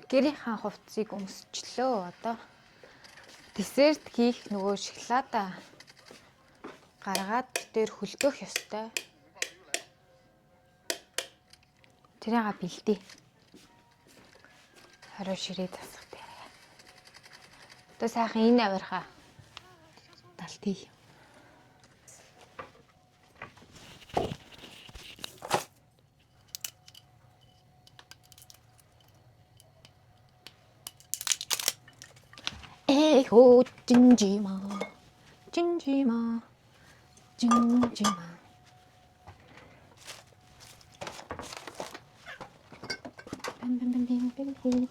Гэрийнхаа хувцсыг өмсчлөө. Одоо десерт хийх нөгөө шоколада гаргаад дээр хөлдөх ёстой. Тэрийг бэлдээ. 20 ширээ засах дээр. Одоо сайхан энэ авирхаа талтий. 에호 찐지마 찐지마 찐지마 뱀뱀뱀뱀뱀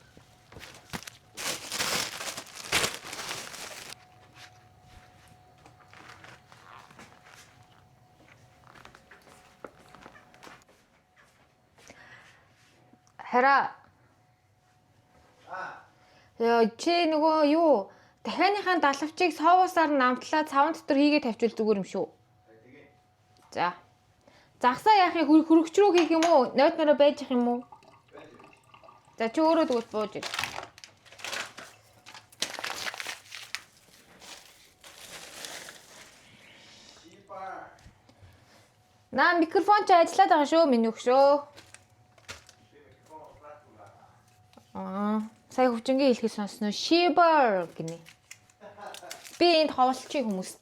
해라. Яа, чи нөгөө юу дахианыхаа далавчийг соусаар намтлаад цаван дотор хийгээ тавьчвал зүгээр юм шүү. За. Загсаа яахыг хөрөгч рүү хийх юм уу? Нойд нараа байж их юм уу? За чи өөрөө тэгвэл бууж ир. Наа микрофон чи ажиллаад байгаа шүү, миний өгшөө. Сая хөвчнгийн хэлхий сонсноо шибер гинэ. Би энд ховолчийн хүмүүст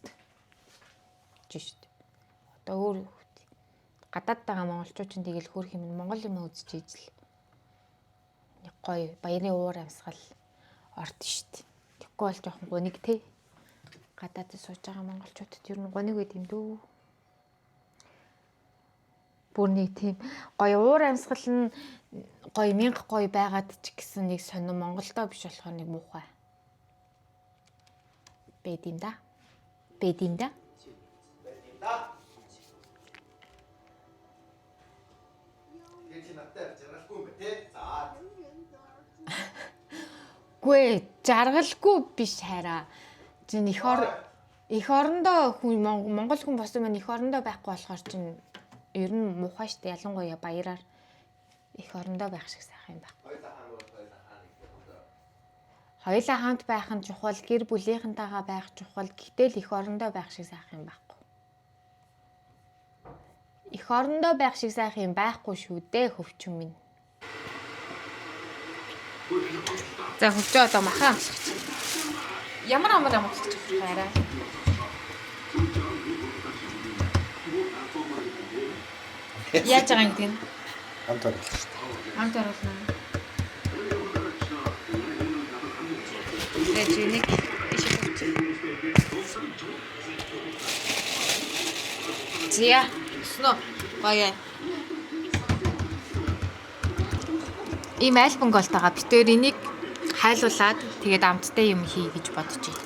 жишээ. Одоо өөр гадаад байгаа монголчууд ч тэгэл хөөх юм монгол юм үзэж ийзэл. Нэг гоё баярын уур амьсгал орд штт. Тэгэхгүй бол жоохон гоник те. Гадаадд сууж байгаа монголчуудад ер нь гоник байд юм дүү. Бүр нэг тийм гоё уур амьсгал нь гоё мянга гоё байгаад ч гэсэн нэг сонир Монголдоо биш болохоор нэг муухай. Бэд юм да. Гүй жаргалгүй биш хараа. Чин их орондоо хүн монгол хүн босоо маань их орондоо байхгүй болохоор чин ер нь муухай штэ ялангуяа баяраар их орондоо байх шиг сайхан юм байна. Хоёулаа хамт байх нь чухал, гэр бүлийнхэнтэйгээ байх чухал, гэтэл их орондоо байх шиг сайхан юм байхгүй. Их орондоо байх шиг сайхан юм байхгүй шүү дээ хөвчм минь. За хөвчөө одоо махаа амсах чинь. Ямар амсах чинь хараа. Яаж байгаа юм гэдэг нь? Хамт оруулах шүү дээ. Хамт оруулна. Нэг Зя, сноо баяа. Ийм альбом голтойгоо битээр энийг хайлуулад тэгээд амттай юм хий гэж бодож байна.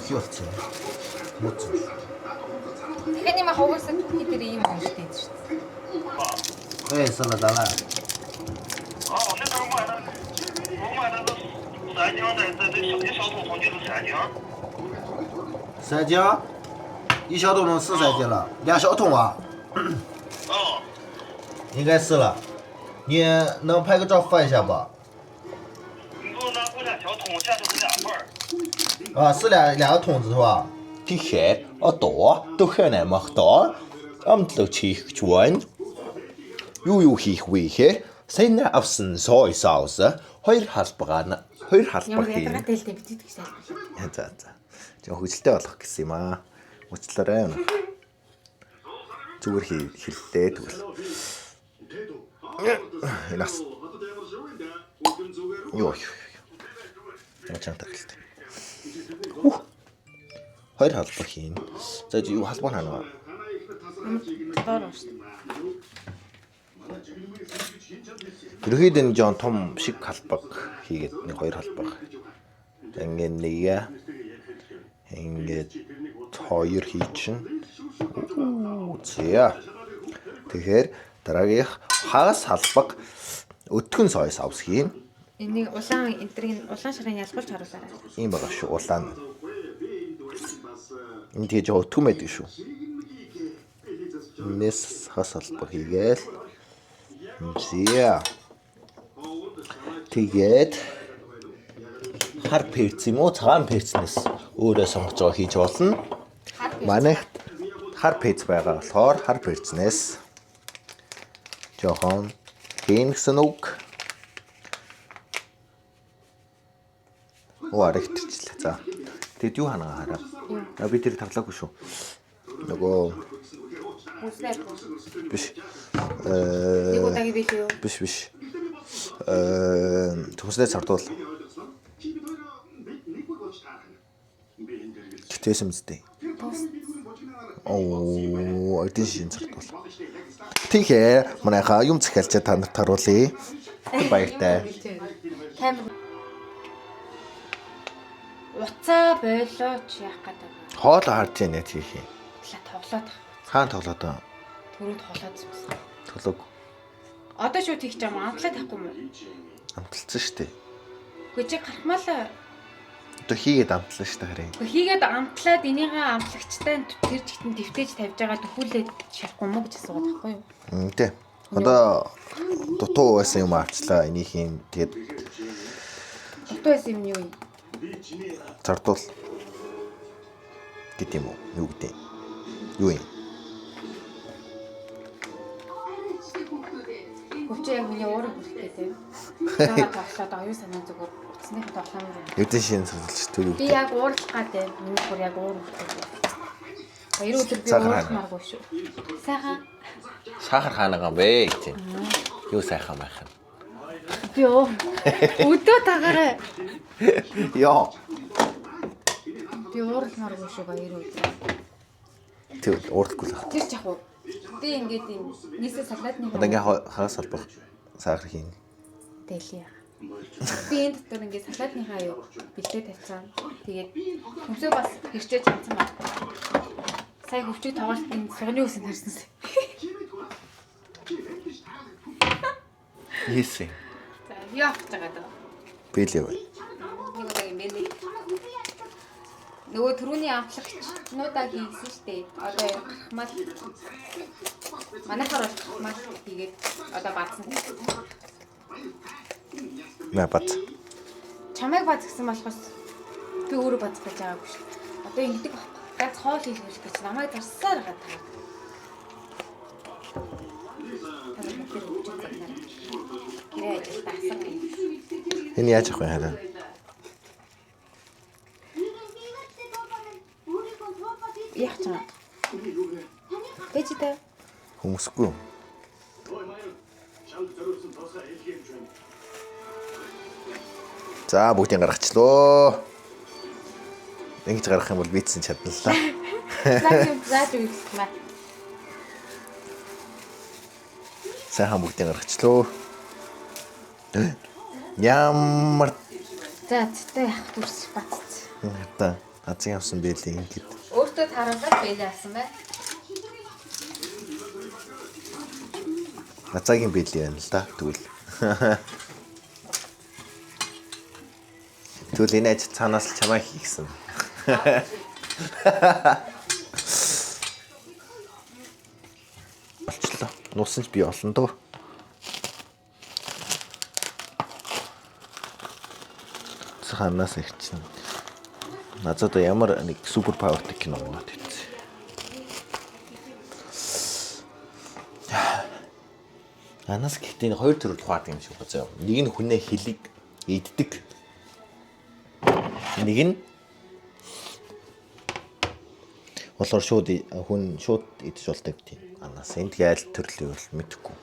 Хий болчихсон. Мууц. Тэгэхээр юм хавгасаа түүний дээр ийм юм шүү дээ. 对，是了，咱了。我这头买的，我买的是3斤的，一小桶红就是3斤。3斤，一小桶能是3斤了，2小桶啊。哦。应该是了，你能拍个照发一下不？你给我拿过2小桶，下头是2份儿。啊，是两个桶子是吧Тэгэхээр одоо дөхөн амхтаа амтлог чих чуан юу хийх вэ гэхээр сайн авсан сой саус хоёр халбага хийн. Ягаад дэлтэй битгий гэж сайн. За. Жоо хөжилтэй болох гэсэн юм аа. Уучлаарай. Зүгээр хэллээ тэгвэл. Энэс. Юу. Ячаантай хэлтэй. Хоёр халбар хийн. За юу халбар ханаа. Тэрхэд энэ жон том шиг халбаг хийгээд нэг хоёр халбаг. За ингээд нэг ингээд хоёр хийчин. За. Тэгэхээр дараагийнх хагас халбаг өтгөн сой савс хийн. Энийг улаан энтрийг улаан шарын ялгуулж харуулаарай. Ийм байгаа шүү улаан. Энэ тэгээ жоо өтгөн байдаг шүү. Энэс хас албар хийгээл. Зя. Тэгээд хар перц юм уу цагаан перцнээс өөрөө сонгож байгаа хийж болно. Манайх хар перц байгаа болохоор хар перцнээс жоохон хийн гэсэн үг. Аригтэрчлээ. За. Тэгэд юу ханаа хараа. Би тэр тарлаагүй шүү. Нөгөө биш. Нэг удаагийн видео. Биш. Төмснээ цардуул. Тэтэс юмстэй. Эдийн шин цардуул. Тэгэхээр манайхаа юм захиалж та нарт харуулъя. Баяртай. Уцаа болооч яах гэдэг. Хоол харж яана хийх юм. Тоглоод. Хаан тоглоод аа. Түрүүнд тоглоод байсан. Тоглог. Одоо шууд хийх юм амтлаа тахгүй юм уу? Амталцсан шүү дээ. Гэхдээ чи гарахмаалаа. Одоо хийгээд амтлаа шүү дээ харин. Хийгээд амтлаад энийгээ амтлагчтай тэр жигтэн дэвтэж тавьж байгаа төхүүлээд шарахгүй мó гэж асуугаад байхгүй юу? Тэ. Одоо дутуу байсан юм авчлаа. Энийг юм тэгээд Дутуу байсан юм юу? цардуул. Гэт юм уу? Юу гэдэг? Юу юм? Хөвчөө яг миний уурыг бүрхтэй тийм. Таа тоглоод байгаа юу санаа зүгээр утасны тоглоом юм. Эдийн шин цардуулж тэр юу Би гэдэг? яг уурлах гэдэг. Миний бүр яг уур бүрхтэй. Баяр өдөр би уурлахмааргүй шүү. Сайхан. Сахар хаанагаа бэ гэж. Юу сайхан байх юм. Би өдөө тагаараа. Яа. Би уурлахмааргүй шүү баяр өдөр. Тэр уурдахгүй л. Тэр ч яг уу. Би ингээд энэ нийсээ салаадны Одоо ингээ хагас албах сахар хийн. дэлий. Би энэ дотор ингээд салаадныхаа юу бэлдээ тавьсан. Тэгээд хөмсөө бас хэрчээж чадсан байна. Сая хөвчөг тоглолтын сугны үсэнд харсан. Хийсэн. За яах гэж байгаа даа. Бэлээ бай. Нэг удаагийн мэнэ. Нөгөө түрүүний амтлагчнуудаа хийсэн шүү дээ. Одоо гарахмал манайхаар гарахмал хийгээд одоо баасан. Мэ бат. Чамайг бац гэсэн болохоос би өөрөө бац гэж байгаагүй шүү. Одоо ингэдэг байхгүй. Гац хоол хийх гэж намайг зарсаар байгаа таа. Гэрээ ажил таасан. Энэ яаж авах вэ хараа? Яах ч юм. Бэжтэй. Хүмүүсгүй. За бүгдийг гаргачлаа. Ингэж гаргах юм бол битсэн чадналаа. Зааж үзэх маа. Сайхан бүгдийг гаргачлаа. Ямар За зөтэй яах дүрс бацц. та азын авсан бэлээ ингэж. Өөртөө таруулаад бэлээ авсан бай. Нацаагийн бэлээ байна л да тэгвэл. Тэгвэл энэ аж цаанаас л чамаа хийгсэн. Болчлоо. Нуусан ч би олон дөө. Ханаас ирсэн. Надад ямар нэг супер павертэй кино болоод ирсэн. Анаас гэхдээ хоёр төрөл тухайд юм шиг байна. Нэг нь хүнээ хилэг иддэг. Нэг нь болохоор хүн шууд идэж болдог гэдэг. Анаас энд гайл төрлийн бол мэдэхгүй.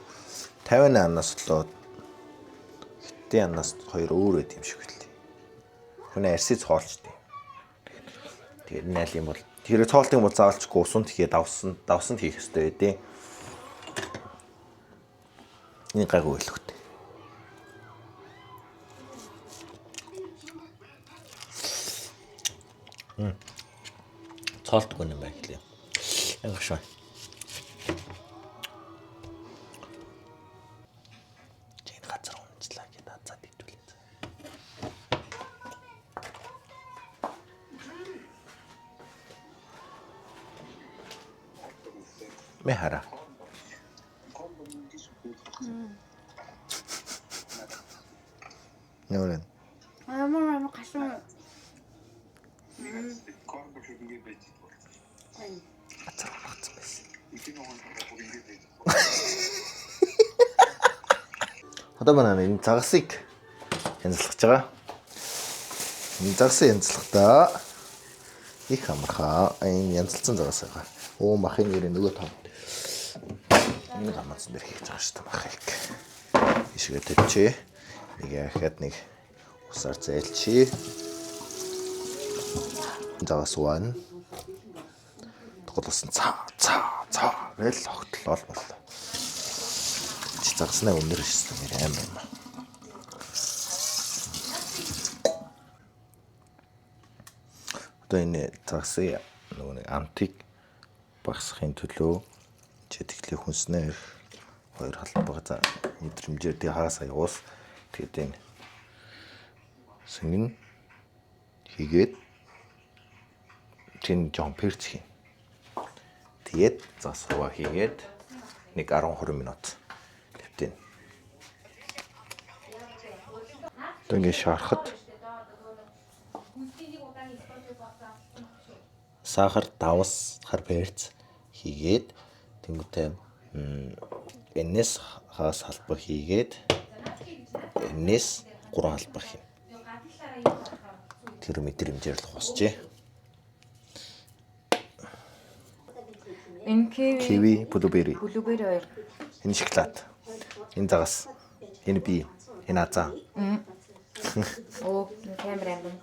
50 анаас болоод гэтээ анаас хоёр өөр байт юм шиг хэлээ. Хүн арсыг цоолчтой. Тэгээд найл юм бол тэр цоолтын бол заавалчгүй усунд хийгээд давсанд хийх хэрэгтэй байдیں۔ Энэ гайгүй байлгүй. Цоолтгүй юм байна гэлээ. Яг шаа. Чин газар унцлаа гэдэг азаад идүүлээ. Мехара. Нөрэн. Амар гашуун. Одоо манай энэ загасыг янзлах байгаа. Энэ загсаа янзлахдаа их амархаа. Энэ янзлсан загас байгаа. Оо махын нэр нөгөө том. Энэ гамцсан дээр хийж байгаа шүү дээ махыг. Ишгээ тавьчээ. Нэг яхад нэг усаар зайлчээ. Загас уан. Тоглосон цаа гэл огтлол боллоо. Чи загснаа өндөр шсэн нэр аим юм. Одоо энэ загсыг нөгөө нэг антик багсахын төлөө чэтгэлийн хүнснээр хоёр халбага мэдрэмжээр тий хагасаа явуус тэгээд энэ сэнгэн хийгээд чин жон перц хийн. Тэгээд засваа хийгээд нэг 10-20 минут тавьтیں۔ Одоо ингэ шарахад сахар давс хар перц хийгээд тэнгуүтэй энэс хагас халбар хийгээд энэс 3 халбар хийн. Тэр мэдрэмжээр л хусчээ. Энэ Киви, блубери. Блубери хоёр. Энэ шоколад. Энэ загас. Энэ би. Энэ азаа. Оо, камер ангам.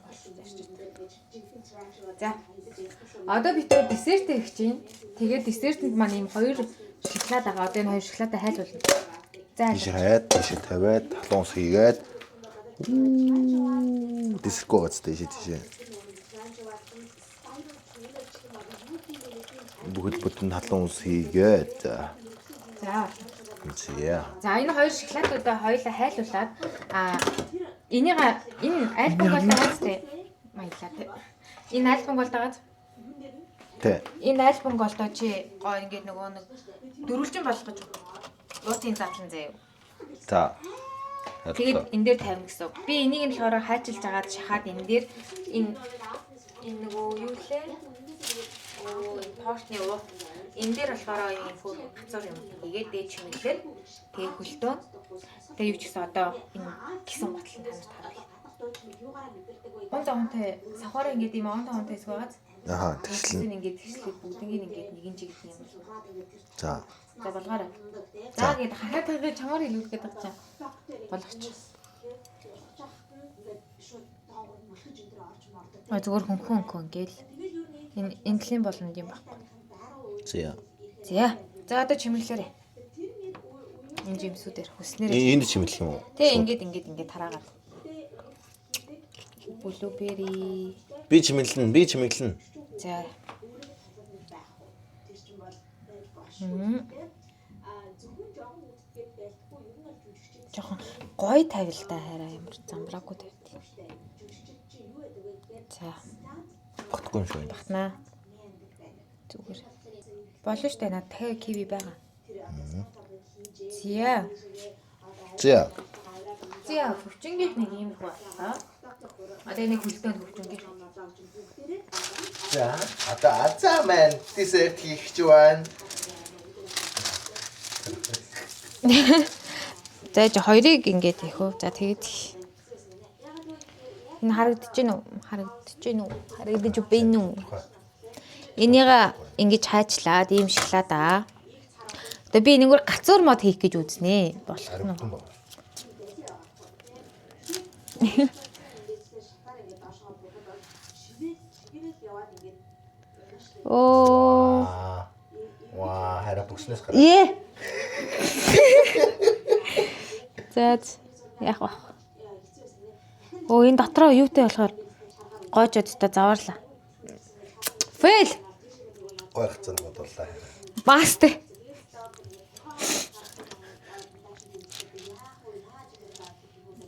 За. Одоо бид тэр десертээ их чинь. Тэгээд десертэнд маань ийм хоёр шоколад байгаа. Одоо энэ хоёр шоколадаа хайлуулна. За. Тийш хаяад, тийш тавиад, талуунс хийгээд. Диско гоц тийш. Бүгд бүтэн талуунс хийгээд. За. Зя. За энэ хоёр шоколадуудаа хоёулаа хайлуулад энэ альбом болтойгоос тэ маялаа тэ. Энэ альбом болтойгоос Тэ. энэ альбом болтой чи гоо ингээд нөгөө нэг дөрвөлжин болох гэж луутын задлан заяа. За. Тэгээд энэ дээр тавина гэсэн. Би энийг нь болохоор хайчилж агаад шахаад энэ дээр энэ нөгөө юу лээ? Оо энэ портны уу. Энэ дээр болохоор ийм хөр гацуур юм. Тэгээд дээд чимэглээд тэгээ хөлтөө. Тэгээ юу ч гэсэн одоо энэ гисэн готл нь танарт харуулъя. Он зонтой сахаараа ингээд ийм он тонтой эсвэл Аха, тэгшлэн. ингээд тэгшлээд бүгднийг ингээд нэгэн жиг юм. За. За болгоорой. За гээд хахаад тагаа чамаар илүүдэхэд байгаа чам. Болгоч. Зүгээр хөнхөн ингээл энэ энтлийн боломж юм баггүй. Зя. За. За одоо чимэглээрэй. Энэ жимсүүдээр хүснээр. Энд чимэлэх юм уу? Тэ ингээд тараагаад. Блубери. Би чимэглэн. За. Жохон гой тавил та хараа ямар замбраагүй тавьд. За. Багтгүй юм шүү энэ. Батнаа. Зүгээр. Болно штэ над дахиад киви байгаа. Зя. Зя. Зя хөвчөнгөх нэг юм байна. Одоо нэг хөлтөнд хөвчөнгөх. За, одоо азаа маань десерт хийх гэж байна. За жи хоёрыг ингээд хийх үү. За тэгээд энэ харагдаж байна уу? Харагдаж байна уу? Энийг ингэж хайчлаад ийм шоколадаа. Одоо би энэгээр гацуур мод хийх гэж үзнэ. Болох нь. Оо. Ваа, хараа бүснэс гараа. Ээ. За яах вэ? Оо энэ дотроо юутай болохоор гоожод та заваарлаа. Фэл. Гойхцсан бодлоо. Баст.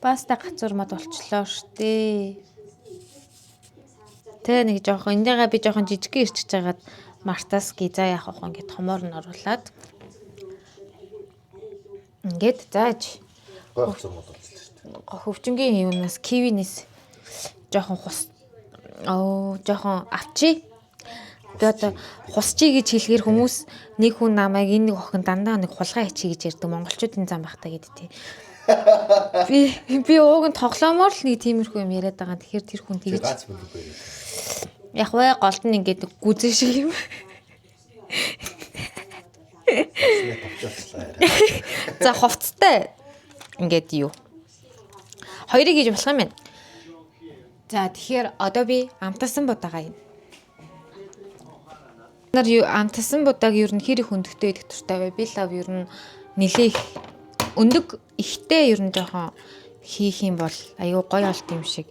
Паста гацуур мод болчлоо штэ. Тэ нэг жоохон эндээгээ би жоохон жижигхэн ирчихэж байгаад Мартас гизаа яах вэ ингээд томоор нь оруулаад ингээд зааж Гойхсон бол шүү дээ. хөвчнгийн юунаас кивинээс жоохон жоохон авчи. Би одоо хусчи гэж хэлэхэр хүмүүс нэг хүн намайг энэ нэг охин дандаа нэг хулгай хийчи гэж ярьдаг монголчуудын зам багтаа гэдэг тий. Би ууг нь тоглоомоор л нэг тиймэрхүү юм яриад байгаа. Тэгэхээр тэр хүн тэгэж Гац мөлөг байгаад. яг вэ голд нь ингээд гүзээ шиг юм. За хувцтай ингээд юу. Хоёрыг хийж болох юм байна. За тэгэхээр одоо би амтасан будаага юм. Нар амтасан будааг ер нь хэр их өндөгтэй идэх туртай вэ? Би лав ер нь нэлээ их өндөг ихтэй ер нь жоохон хийх юм бол аюу гоё болт юм шиг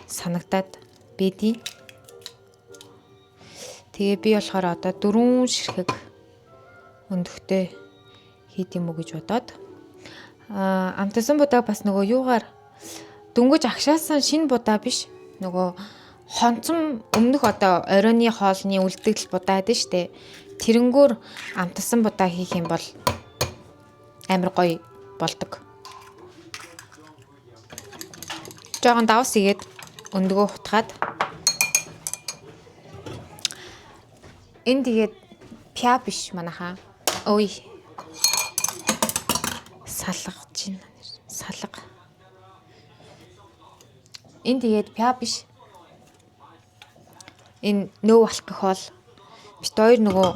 санагдаад бэдий. Тэгээ би болохоор одоо 4 ширхэг өндөгтэй хийх юм уу гэж бодоод амтсан будаа бас нөгөө юугаар дөнгөж агшаасан шинэ будаа биш нөгөө хонцом өмнөх одоо оройны хоолны үлдэгдэл будаа дээ штэ тэрэнгүүр амтсан будаа хийх юм бол амар гоё болдог. Жогон давс игээд өндгөө хутгаад энэ тэгээд пя биш манайхаа. Ой. Салгаж байна. Салга. Энэ тэгээд пя биш. Энэ нөө алкохол бит хоёр нөгөө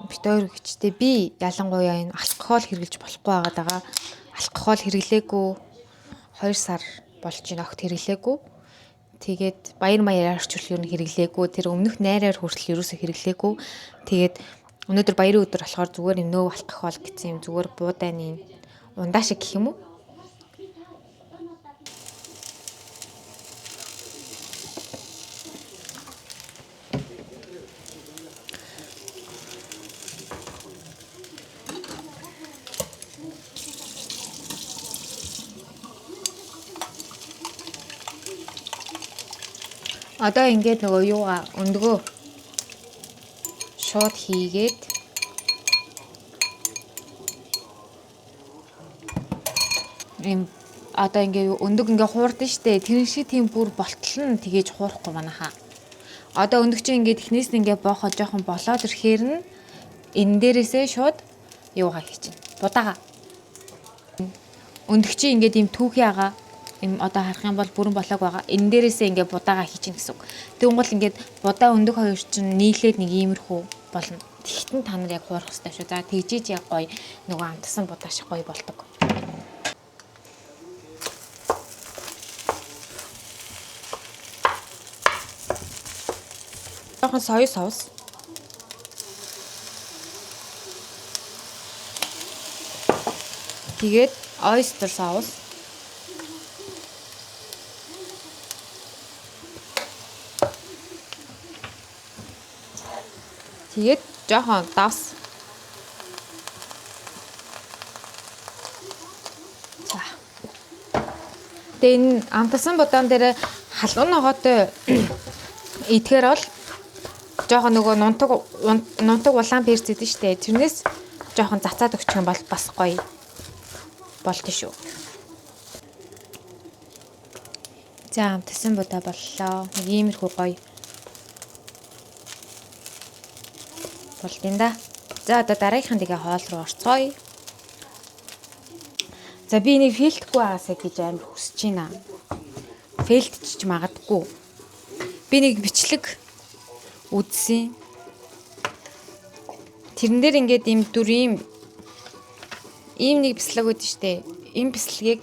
бит хоёр гэжтэй би ялангуяа энэ алкохол хэрэглэж болохгүй байгаа. Алкохол хэрэглээгүй 2 сар болж байна огт хэрэглээгүй. Тэгээд баяр маягаар орчуулах юм хэрэглээгүй. Тэр өмнөх найраар хүртэл ерөөсөө хэрэглээгүй. Тэгээд өнөөдөр баярын өдөр болохоор зүгээр юм нөө алкохол гэсэн юм зүгээр буудааны ундаа шиг гэх юм уу? Одоо ингээд нөгөө юугаа өндгөө шууд хийгээд юм одоо ингээд өндөг ингээд хуурдсан штэ тэр шиг тийм бүр болтол нь тгийж хуурахгүй манайхаа. Одоо өндөг чинь ингээд эхнээс нь ингээд боохоо жоохон болоод ирэхээр нь энэ дээрээсээ шууд юугаа хийчихнэ. Будаага. Өндөг чинь ингээд ийм түүхий агаа им одоо харах юм бол бүрэн болоог байгаа. Энэ дээрээсээ ингээд будаага хийчихнэ гэсэн үг. Тэгвэл ингээд будаа өндөг хоёр чинь нийлээд нэг иймэрхүү болно. Тэгтэн та нар яг хуурах хэрэгтэй шүү. За тэгжиж яг гоё нөгөө амтсан будаа шиг гоё болдог. Жохон соёо соус. Тэгээд oyster соус. Тэгээд жоохон давс. За. Тэгээд амтсан будаан дээр халуун ногоотой идэхээр бол жоохон нөгөө нунтаг улаан перц идэв штэ. Тэрнээс жоохон цацаад өгчих юм бол бас гоё болт шүү. За амтсан будаа боллоо. Нэг иймэрхүү гоё болдیں۔ Да. За одоо дараагийнхын тэгээ хоол руу орцгоё. За би энийг фейлдэхгүй байгаасаа гэж амар хүсэж байна. Фейлдчих магадгүй. Би нэг бичлэг үзсэн. Тэрэн дээр ингээд ийм дүр ийм нэг бислэг үүд штэ. Ийм бислэгийг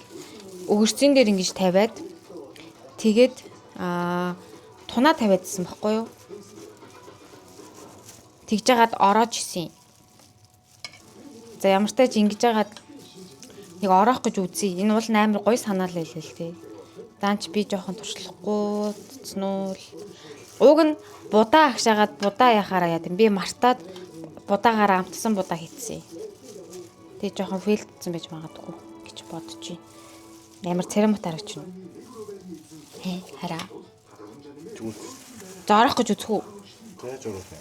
өгөрцөн дээр ингэж тавиад тэгээд тунаа тавиадсан баггүй юу? Тэгж жагаад ороож исэн. За ямар ч тач ингэж жагаад нэг ороох гэж үзье. Энэ бол амар гоё санаал байлээ л тий. Даанч би жоохон туршлахгүй цнуул. Уг нь будаа агшаагаад будаа яхаараа яа гэм би мартаад будаагаараа амтсан будаа хийцсэн. Тэгээ жоохон фейлдсэн байж магадгүй гэж бодож байна. Амар церемот харагч байна. Хараа. За ороох гэж үзэх үү? Яаж урах юм?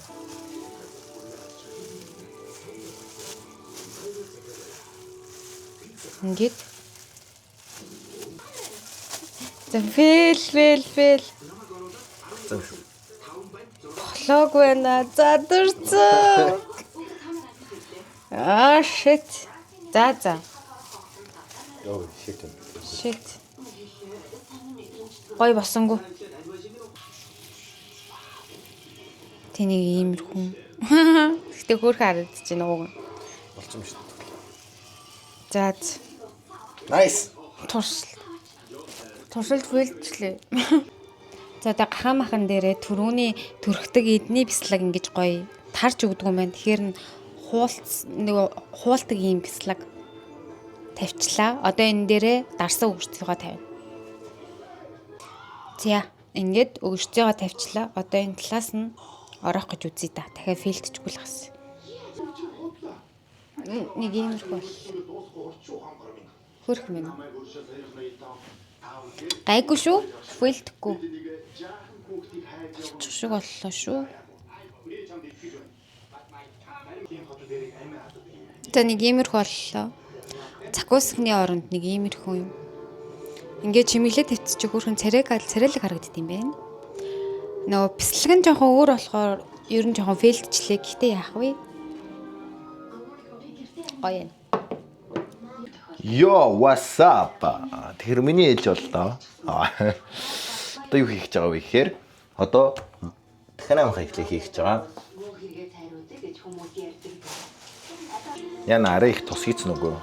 Ингээд. За фэл. Зам шүү. Блог байна. За дурцсан. Shit. За. Йоо, shit. Shit. Гой босонгүй. Тэнийг иймэрхүү. Гэтэ хөөрхөн харагдаж байна уу? Болцсон шүү. За. Nice. Туршилт бүлдчлээ. За одоо гахамахан дээрээ түрүүний төрхтөг эдний бяцлаг ингэж гоё тарж өгдөг юм байна. Тэгэхээр нь хуулдаг ийм бяцлаг тавьчлаа. Одоо энэ дээрээ дарсан өгөрцөөгөө тавина. За ингээд өгөрцөөгөө тавьчлаа. Одоо энэ талаас нь ороох гэж үзье да. Дахиад филтчгүй л гас. Нэг иймэрхүү бол. Хөрх минь. Гайгүй шүү. Филтэхгүй. Болчих шиг боллоо шүү. За нэг иймэрхүү боллоо. Закусхны оронд нэг иймэрхүү юм. Ингээд чимэглээ тавьчих хөрхэн царайлаг харагдд юм байна. Нөгөө бяцлаг нь жоохон өөр болохоор ер нь жоохон фейлдчлээ. Гэхдээ яах вэ? Гоё юм. Yo, what's up? Тэр миний ээлж боллоо. Одоо юу хийх гэж байгаа вэ гэхээр одоо дахин амхаа ихлэ хийх гэж байгаа. Яна арай их тус хийцэн үгүй.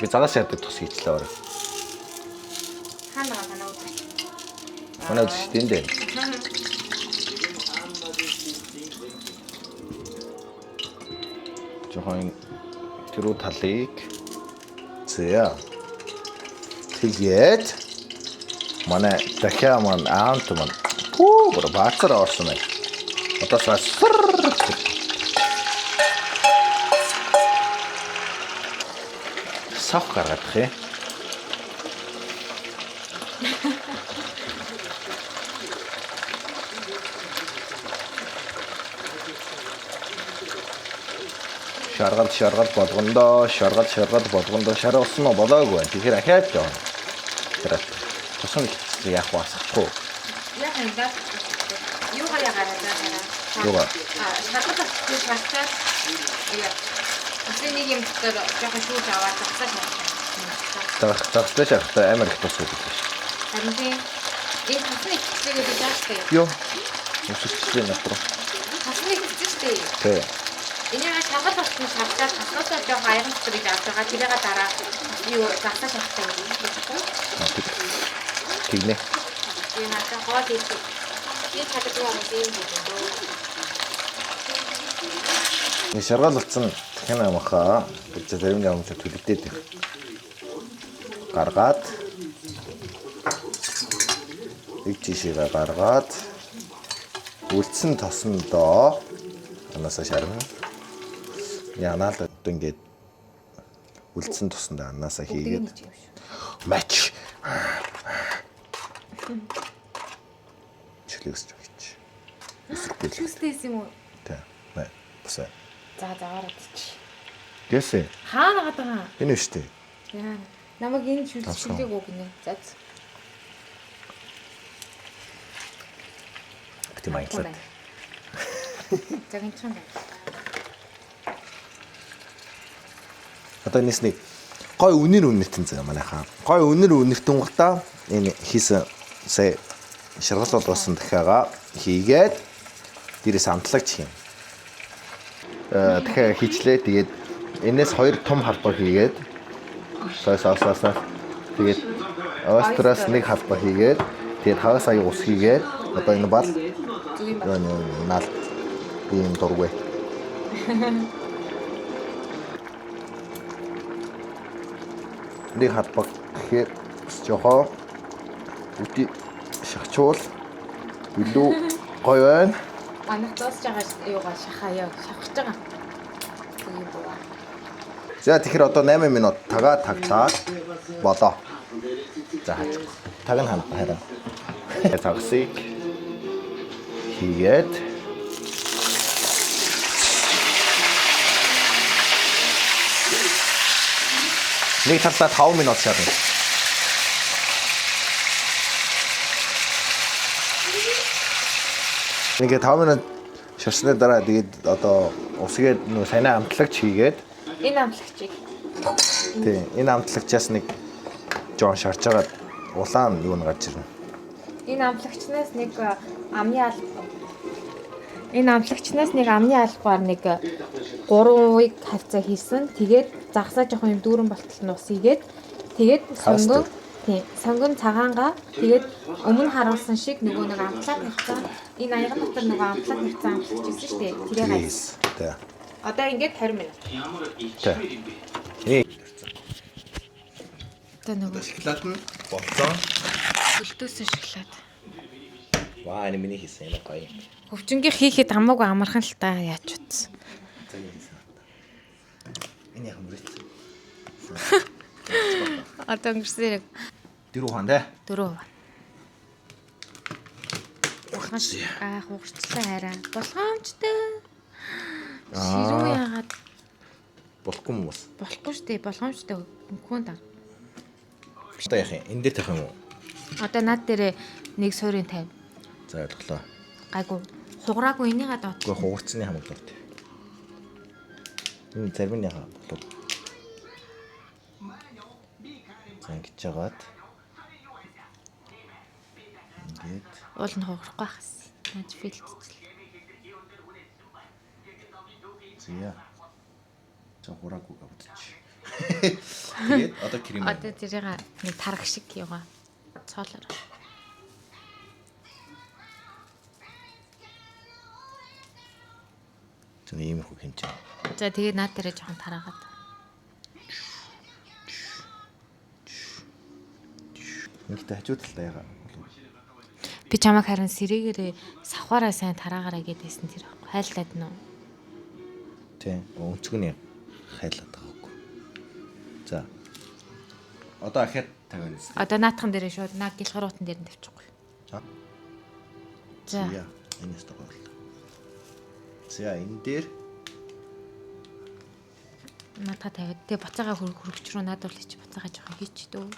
Би загас яадаг тус хийчлээ орой. Ханаа танаа үү? Манай үст энэ дээр. Жохон тэрүү талыг зэ. Тэгээд манай дахиад маань аант маань бүр баацаар орсон байна. Одоо сас сав гаргах юм. Шаргал болгондоо шар усан болоогүй. Тэгэхээр ахаад жоо. Тэгэхээр тусан яах басахгүй. Яах юм бэ? Юу хараа гараад. Юугаа? Шаргал авчих басчаад яа. Өсний нэг юм дотор жоохон шүүж аваад тагсаж Загстай шахтай амар их тус өгдөг ш. харин тийм энэ хасны хэвчээгээ би зааштай. Йоо. Өсөжтэй натруу. Хасны хэвчээтэй. Тэ. Энийг шаргал авчих шавтаад хаснасаа жоохон аяган цэцрийг авч байгаа. Тэрийг дараа юу загсаж авахгүй юм. Тэгнэ. Энэ хата хоол хийх. Би чаддаг юм тийм үү. Нэг шаргал болсон дахин амхаа гэж зарим нэг амч төлөвдээд их. Гаргаад их жишээгээ гаргаад үлдсэн тосондоо анаасаа шарна. Янаал одоо ингээд үлдсэн тосондоо анаасаа хийгээд матч чөлөөс жогч. Эсрэхгүй л. Чүстэйс юм уу? Тэ. Нэ. Босоо. За гараад чи. Гэсэ. Хаана гадаг. Энэ нь штэ. Яа. Намайг энэ шүлжлэг үг гинэ. За. Бити маялаа. За энэ ч юм байна. Одоо энэсний гой үнэртэн зэ манайхаа. Гой үнэртэн гутаа энэ хийсэн сая шаргал болгосон дахиагаа хийгээд дээрээс амтлагч юм. Дахиад хийчлээ. Тэгээд энэс хоёр том халбар хийгээд саасаа тэгээд австраас нэг халбар хийгээд тэгээд хагас аяг ус хийгээд одоо энэ бол наал ийм дургүй. Нэг халбар гэхээр жохоо үти шахчуул илүү гоё байна. Манайх дуусч байгаа юугаа шахаяа шахаж байгаа. Тийм боо. За тэгэхээр одоо 8 минут тагаа таглаад болоо. За хаач. Таг нь хараа. Цагсыг хийгээд Нэг талдаа 5 минут шарна. Ингээд 5 минут шарсны дараа тэгээд одоо усгээд нөө санаа амтлагч хийгээд Энэ амтлагчийг. тий энэ амтлагчаас нэг жоон шарж байгаа улаан юу н гарч ирнэ. Энэ амтлагчнаас нэг амны албаар нэг 3 уйг хавцаа хийсэн. Тэгээд загсаа жоохон юм дүүрэн болтол нь ус игээд тэгээд сонгон цагаангаа тэгээд өмнө харуулсан шиг нөгөө нэг амтлаг тавьсан. Энэ аяган дотор нөгөө амтлаг тавьсан амтлагч гэсэн шүү дээ. Тэрийг хайсан. Тий. Одоо ингээд 20 минут. Тий. Одоо нөгөө Шоколад нь болцоо. хөлтөөсөн шоколад. Ваа энэ миний хийсэн юм гоё. Хөвчнгийн хийхэд хамаагүй амархан л та яаж утсан. Энэ яг мөрөц. Одоо өнгөрсөн яг 4 хон дээ. 4. Хугарчлаа хараа. Болгоомжтой. Ширүү яагаад Болохгүй юм уус. болохгүй шүү дээ. Болгоомжтой өнгөн даа. Одоо яах юм? Энэ дээр тавих юм уу? Одоо над дээр нэг суурийн 50. За ойлголоо. Гайгүй. Хугараагүй энийгээ доод. Гэхдээ хугарцны хамаг дурт. Энэ зарим нь яхаа болов. За ингэж жагаад. Ингээд Уул нь хугарахгүй байхс. Наач филтцэл. зя. За хураагүй гавдчих. Тэгээд одоо крем. Одоо тэрийг нэг тарах шиг яваа. Цоолоор. Зөв иймэрхүү хэмжээ. За тэгээд наад дээр жоохон тараагаад. Ингээд хажуу талдаа ягаа. Би чамайг харин сэрэгээрээ савхаараа сайн тараагаараа гэдээсэн тэр хайлтаад нь. Тий. Өнцгөний хайлаад байгаа хөөх. За. Одоо ахаад тавиана. Одоо наатхан дээрээ шууд наа гэлхаруутан дээр нь тавьчихгүй. За. За. За. Энэс тагуул. За энэ дээр Наатаа тавиад тэгээ буцаага хөргөч рүү надад л чи буцаага жоохон хийч дөө.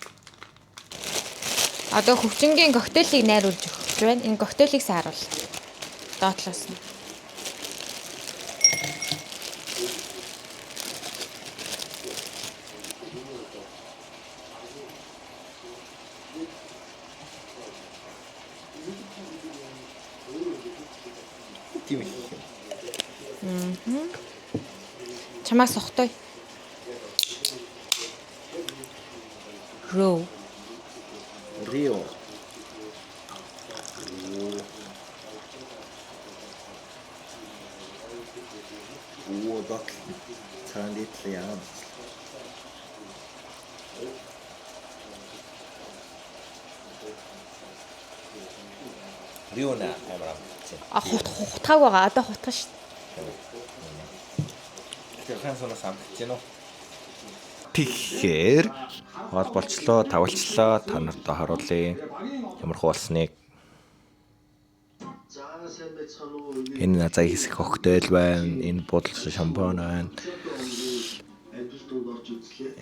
Одоо хөвчнгийн коктейлийг найруулж өгч байна. Энэ коктейлийг сааруул. Доотлоос нь. тийм их. Чамаас сохтой. Роу. Рио. Оо бак. Цаан дэтлээ яа. Рио на амраа. Хутгааг байгаа. Одоо хутгах шүү. Тэгэхээр сонос амтж гэнэ үү? Тэгэхээр холболчлоо, тавлчлаа, та нарт харуулъя. Ямархуу болсныг. Энэ назаа хэсэг коктейл байна, энэ бодлоо шампань байна.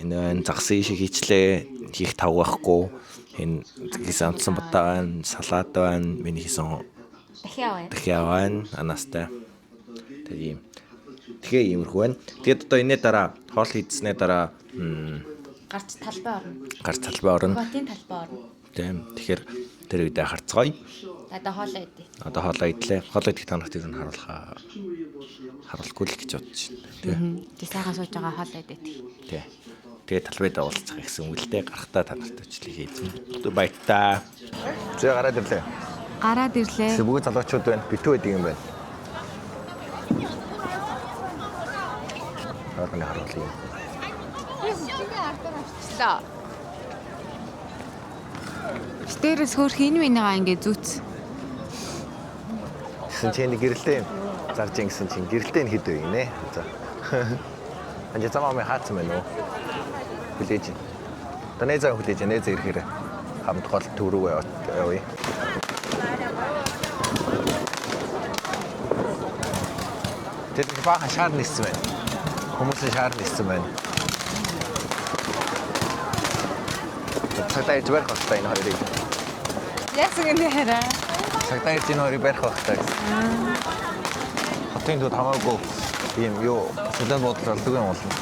Энэ загсын шиг хийчлээ, хийх тав байхгүй. Энэ хийсэн амтсан батаа байна, салаад байна, миний хийсэн дахиа байна, анастай. Тэгээд тэгээ иймэрхүү байна. Тэгээд одоо энэний дараа хоол хийдснээ дараа Гарц талбай орно. гарц талбай орно. Хотын талбай орно. Тийм. Тэгэхээр тэр үедээ харцгаая. Одоо хоолоо идэ. Одоо хоолоо идлээ. Хоолоо идэх та нарт юу харуулахгүй л гэж бодож байна. Тийм. Тэг сайхан сууж байгаа хоолоо идэ. Тийм. Тэгээд талбайдаа уулзах гэсэн үг л дээ. Гарахтаа та нарт өчлөе хийсэн. Баяртай. Зөө гараад ирлээ. Гараад ирлээ. Бүгд залуучууд байна. Битүү байдаг юм байна. Орны харуулъя. Стэрс хөрх энэ минийгаа ингээ зүц. Гэсэн чинь гэрэлтэй зарж ингэсэн чинь гэрэлтэй нь хэд вэ гинэ. За. Анжи замаа хаацсан байна уу? Хүлээж. Танайзаа хүлээж нээзээ ирэхээр хамт гол төв рүү явъя. Тэр баахан шаар нисэн байна. Хүмүүсийн шаар нисэн байна. Цагтаа ирж барих хэрэгтэй энэ хоёрыг. Яасан гэнэ хараа. Цагтаа ирж энэ хоёрыг барих хэрэгтэй. Хотын төд хамаагүй юм юу хөдөлгөөн бодол болдог юм болно.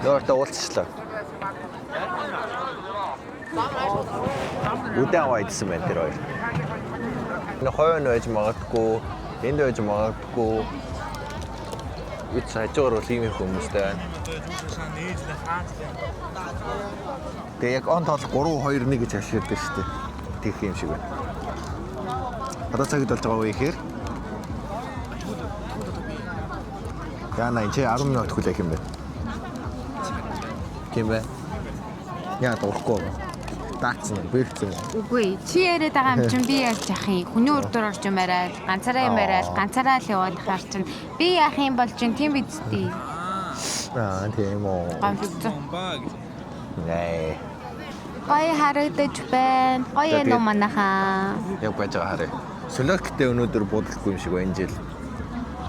Нөртөө уулзчлаа. Үдэн авайдсан байна тэр хоёр. Энэ хойно байж магадгүй, энд байж магадгүй. Үт хажуугаар бол ийм хүмүүстэй байна. Тэгээ яг он тоол 3-2-1 гэж ашигладаг шүү дээ. Тийх юм шиг байна. Одоо цагт болж байгаа үе ихээр. Яна энэ 10 минут хүлээх юм байна. Тийм бай. Яа дурахгүй. Даацсан бэрхсэн. Үгүй чи яриад байгаа юм чинь би яаж яах юм? Хүний урд орж юм арай ганцаараа юм арай ганцаараа л яваад хаар чинь би яах юм бол чинь тийм бидтэй. Тийм үү. Гомдсон. Nee. Гоё харагдаж байна. Гоё юм манайхаа. Яг байж байгаа харъя. Солиоттэй өнөөдөр буудалгүй юм шиг байна жил.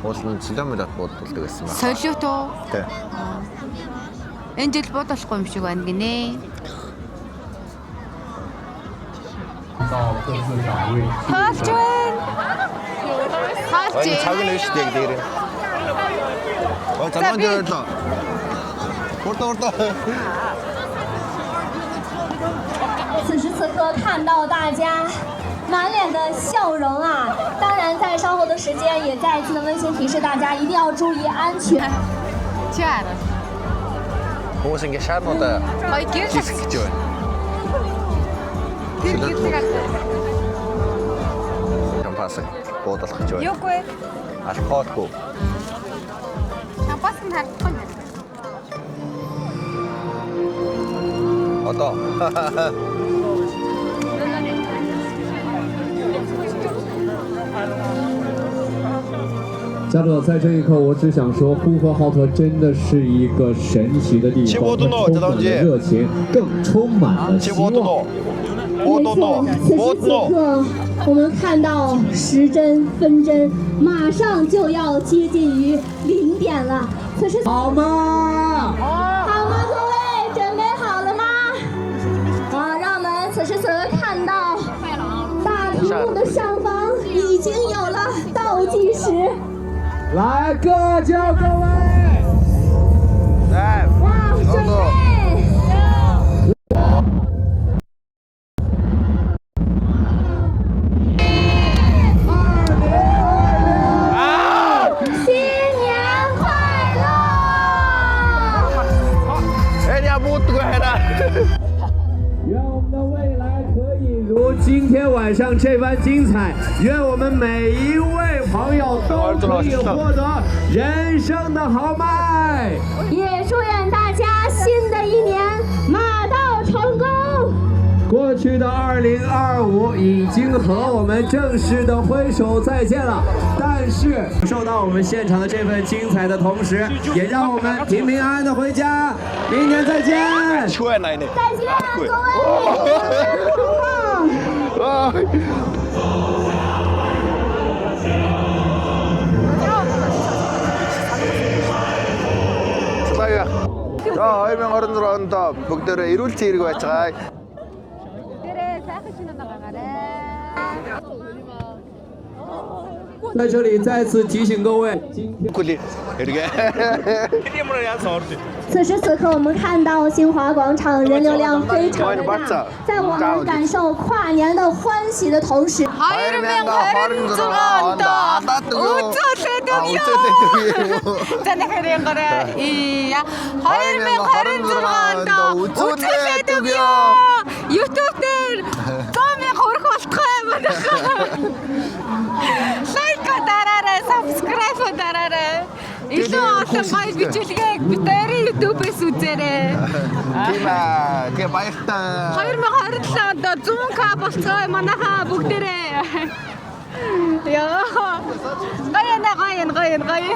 Уулын километр буудалдаг гэсэн байна. Солиот уу? Тий. Энэ жил буудалхгүй юм шиг байна гинэ. Хаалж байна. Хаалж Энэ цаг нь байна. биш дээ дээр. Zaman gördü. Orada. 此时此刻看到大家满脸的笑容啊！当然，在稍后的时间也再一次的温馨提示大家，一定要注意安全。 Чи хараа. Хүмүүс ингэ шаарнуудаа Гоё гэр хийх гэж байна. Тэр гэрлэг аль. Шампас буудалах гэж байна. Юугүй. Алкоолгүй. Шампас нь хардахгүй. Одоо. 家长，在这一刻，我只想说，呼和浩特真的是一个神奇的地方，它充满了热情，更充满了希望。 没错，此时此刻，我们看到时针、分针马上就要接近于0点了。此时，好吗？好吗？各位准备好了吗？好，让我们此时此刻看到大屏幕的上方已经有了倒计时。 来，各教各位。来，哇，准备。 愿我们的未来可以如今天晚上这般精彩，愿我们每一位朋友都可以获得人生的豪迈。也祝愿大家新的一年马到成功。 过去的2025已经和我们正式的挥手再见了，但是受到我们现场的这份精彩的同时，也让我们平平安安的回家，明年再见。ช่วยหน่อยนี่ 再见，各位！ Баяа. За 2026 онд бүгдээрээ эрүүл зэрэг байж байгаа. Тэрээ сайхан шинэ нагаарай. 在这里再次提醒各位，今天。 Кули. Эргэ. 此时此刻，我们看到新华广场人流量非常的大，在我们感受跨年的欢喜的同时， 2026 онд үзүүлээд өгье. За нөхөрийн гараа. Ия 2026 онд үзүүлээд өгье. YouTube дээр 100,000 хүрэх болтгой манайхаа. Лайк дараарай, subscribe дараарай. Илүү олон гоё бичлэгийг битээрийн YouTube-ээс үзээрэй. Тийм аа. Гэ баяртай. 2027 онд 100k болцгоо манайхаа бүгдээрээ. Яа. Гоё.